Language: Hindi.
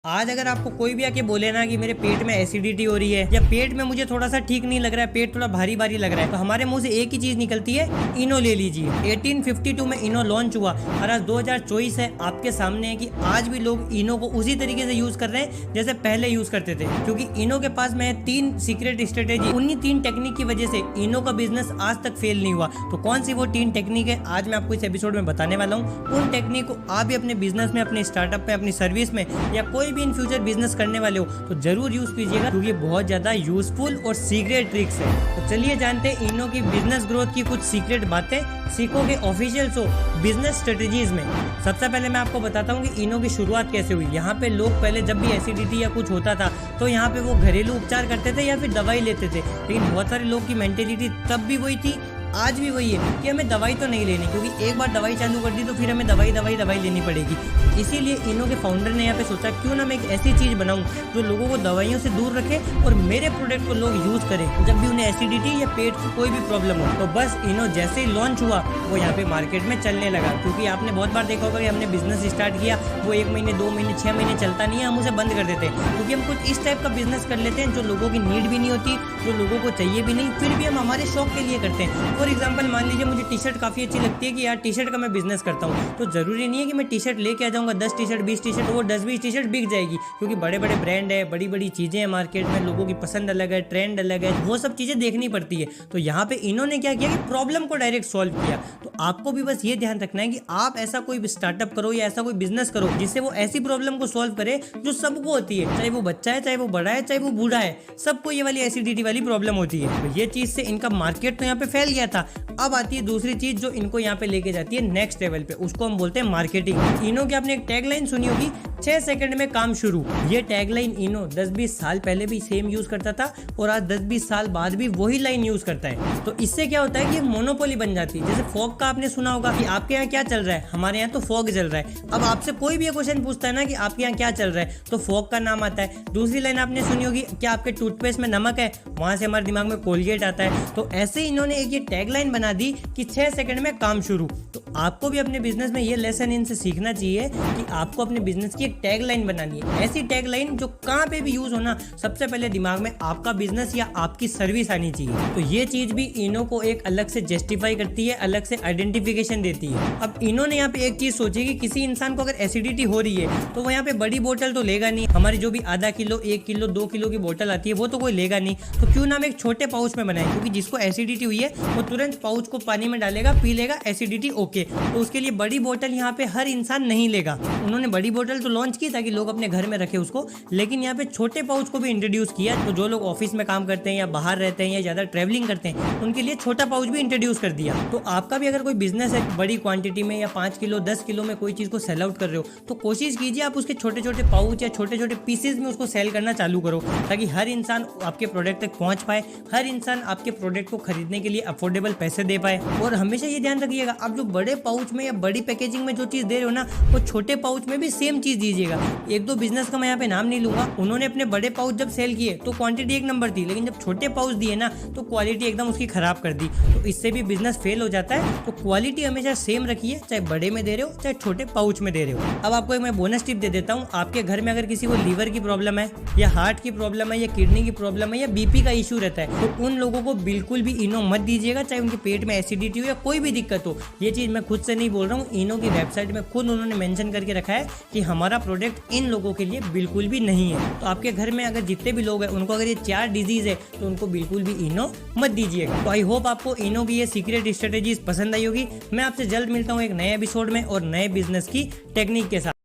आज अगर आपको कोई भी आके बोले ना कि मेरे पेट में एसिडिटी हो रही है या पेट में मुझे थोड़ा सा ठीक नहीं लग रहा है, पेट थोड़ा भारी भारी लग रहा है, तो हमारे मुंह से एक ही चीज निकलती है, इनो ले लीजिए। 1852 में इनो लॉन्च हुआ और आज 2024 है। आपके सामने है कि आज भी लोग इनो को उसी तरीके से यूज कर रहे हैं जैसे पहले यूज करते थे, क्योंकि इनो के पास में 3 सीक्रेट स्ट्रेटेजी। उन्हीं 3 टेक्निक की वजह से इनो का बिजनेस आज तक फेल नहीं हुआ। तो कौन सी वो 3 टेक्निक है, आज मैं आपको इस एपिसोड में बताने वाला हूँ। उन टेक्निक को आप भी अपने बिजनेस में, अपने स्टार्टअप में, अपनी सर्विस में या कोई भी इन फ्यूचर बिजनेस करने वाले हो तो जरूर यूज कीजिएगा, क्योंकि बहुत ज्यादा यूजफुल और सीक्रेट ट्रिक्स है। तो चलिए जानते हैं इनो की बिजनेस ग्रोथ की कुछ सीक्रेट बातें सीखोगे ऑफिशियल शो बिजनेस स्ट्रेटेजीज में। सबसे पहले मैं आपको बताता हूँ कि इनो की शुरुआत कैसे हुई। यहाँ पे लोग पहले जब भी एसिडिटी या कुछ होता था तो यहाँ पे वो घरेलू उपचार करते थे या फिर दवाई लेते थे, लेकिन बहुत सारे लोग की मेंटेलिटी तब भी वही थी, आज भी वही है कि हमें दवाई तो नहीं लेनी, क्योंकि एक बार दवाई चालू कर दी तो फिर हमें दवाई लेनी पड़ेगी। इसीलिए इनो के फाउंडर ने यहाँ पे सोचा क्यों ना मैं एक ऐसी चीज बनाऊं जो लोगों को दवाइयों से दूर रखे और मेरे प्रोडक्ट को लोग यूज करें जब भी उन्हें एसिडिटी या पेट की कोई भी प्रॉब्लम हो। तो बस इनो जैसे ही लॉन्च हुआ वो यहाँ पे मार्केट में चलने लगा, क्योंकि आपने बहुत बार देखा होगा कि हमने बिजनेस स्टार्ट किया, वो 1 महीने 2 महीने 6 महीने चलता नहीं है, हम उसे बंद कर देते हैं, क्योंकि हम कुछ इस टाइप का बिजनेस कर लेते हैं जो लोगों की नीड भी नहीं होती, जो लोगों को चाहिए भी नहीं, फिर भी हम हमारे शौक के लिए करते हैं। फॉर एग्जाम्पल मान लीजिए मुझे टी शर्ट काफी अच्छी लगती है कि यार टी शर्ट का मैं बिजनेस करता हूँ, तो जरूरी नहीं है कि मैं टी शर्ट लेके आ जाऊंगा 10 टी शर्ट 20 टी शर्ट, वो 10-20 टी शर्ट बिक जाएगी, क्योंकि बड़े बड़े ब्रांड है, बड़ी बड़ी चीजें हैं मार्केट में, लोगों की पसंद अलग है, ट्रेंड अलग है, वो सब चीजें देखनी पड़ती है। तो यहाँ पे इन्होंने क्या किया कि प्रॉब्लम को डायरेक्ट सॉल्व किया। तो आपको भी बस ये ध्यान रखना है कि आप ऐसा कोई स्टार्टअप करो या ऐसा कोई बिजनेस करो जिससे वो ऐसी प्रॉब्लम को सॉल्व करे जो सबको होती है, चाहे वो बच्चा है, चाहे वो बड़ा है, चाहे वो बूढ़ा है, सबको ये वाली एसिडिटी वाली प्रॉब्लम होती है। तो ये चीज से इनका मार्केट तो यहाँ पे फैल गया था। अब आती है दूसरी चीज जो इनको यहाँ पे लेके जाती है नेक्स्ट लेवल पे, उसको हम बोलते हैं मार्केटिंग। इनो की आपने एक टैगलाइन सुनी होगी, 6 सेकंड में काम शुरू। ये टैगलाइन इनो 10-20 साल पहले भी सेम यूज करता था और आज 10-20 साल बाद भी वही लाइन यूज करता है। तो इससे क्या होता है कि मोनोपोली बन जाती है। जैसे फॉग का आपने सुना होगा कि आपके यहाँ क्या चल रहा है, हमारे यहाँ तो फॉग चल रहा है। अब आपसे कोई भी क्वेश्चन पूछता है ना कि आपके यहाँ क्या चल रहा है, तो फॉग का नाम आता है। दूसरी लाइन आपने सुनी होगी, क्या आपके टूथपेस्ट में नमक है, वहां से हमारे दिमाग में कोलगेट आता है। तो ऐसे इन्होंने एक ये टैगलाइन बना दी कि 6 सेकंड में काम शुरू। तो आपको भी अपने बिजनेस में ये लेसन इनसे सीखना चाहिए कि आपको अपने बिजनेस की एक टैगलाइन बनानी है, ऐसी टैगलाइन जो कहां पे भी यूज होना, सबसे पहले दिमाग में आपका बिजनेस या आपकी सर्विस आनी चाहिए। तो ये चीज भी इनो को एक अलग से जस्टिफाई करती है, अलग से आइडेंटिफिकेशन देती है। अब इनो ने यहाँ पे एक चीज सोची कि किसी इंसान को अगर एसिडिटी हो रही है तो वो यहाँ पे बड़ी बोतल तो लेगा नहीं, हमारी जो भी आधा किलो 1 किलो 2 किलो की बोतल आती है वो तो कोई लेगा नहीं, तो क्यों ना हम एक छोटे पाउच में बनाए, क्योंकि जिसको एसिडिटी हुई है वो तुरंत पाउच को पानी में डालेगा, पी लेगा, एसिडिटी ओके। तो उसके लिए बड़ी बोतल यहाँ पे हर इंसान नहीं लेगा। उन्होंने बड़ी बोतल तो लॉन्च की ताकि लोग अपने घर में रखे उसको, लेकिन यहाँ पे छोटे पाउच को भी इंट्रोड्यूस किया। तो जो लोग ऑफिस में काम करते हैं या बाहर रहते हैं या ज्यादा ट्रेवलिंग करते हैं उनके लिए छोटा पाउच भी इंट्रोड्यूस कर दिया। तो आपका भी अगर कोई बिजनेस है बड़ी क्वांटिटी में या 5 किलो 10 किलो में कोई चीज को सेल आउट कर रहे हो, तो कोशिश कीजिए आप उसके छोटे छोटे पाउच या छोटे छोटे पीसेज में उसको सेल करना चालू करो, ताकि हर इंसान आपके प्रोडक्ट तक पहुंच पाए, हर इंसान आपके प्रोडक्ट को खरीदने के लिए अफोर्डेबल पैसे दे पाए। और हमेशा ये ध्यान रखिएगा, आप जो बड़े पाउच में या बड़ी पैकेजिंग में जो चीज दे रहे हो ना, वो छोटे पाउच में भी सेम चीज दीजिएगा। 1-2 बिजनेस का मैं यहाँ पे नाम नहीं लूंगा, उन्होंने अपने बड़े पाउच जब सेल किए तो क्वांटिटी 1 नंबर थी, लेकिन जब छोटे पाउच दिए ना तो क्वालिटी एकदम उसकी खराब कर दी। तो इससे भी बिजनेस फेल हो जाता है। तो क्वालिटी हमेशा सेम रखिए, चाहे बड़े में दे रहे हो चाहे छोटे पाउच में दे रहे हो। अब आपको एक मैं बोनस टिप दे देता हूँ, आपके घर में अगर किसी को लीवर की प्रॉब्लम है या हार्ट की प्रॉब्लम है या किडनी की प्रॉब्लम है या बीपी का इशू रहता है, तो उन लोगों को बिल्कुल भी इनो मत दीजिएगा, चाहे उनके पेट में एसिडिटी हो या कोई भी दिक्कत हो। ये चीज मैं खुद से नहीं बोल रहा हूँ, इनो की वेबसाइट में खुद उन्होंने मेंशन करके रखा है कि हमारा प्रोडक्ट इन लोगों के लिए बिल्कुल भी नहीं है। तो आपके घर में अगर जितने भी लोग हैं उनको अगर ये 4 डिजीज है तो उनको बिल्कुल भी इनो मत दीजिएगा। तो आई होप आपको इनो की ये सीक्रेट स्ट्रेटेजीज पसंद आई होगी। मैं आपसे जल्द मिलता हूँ एक नए एपिसोड में और नए बिजनेस की टेक्निक के साथ।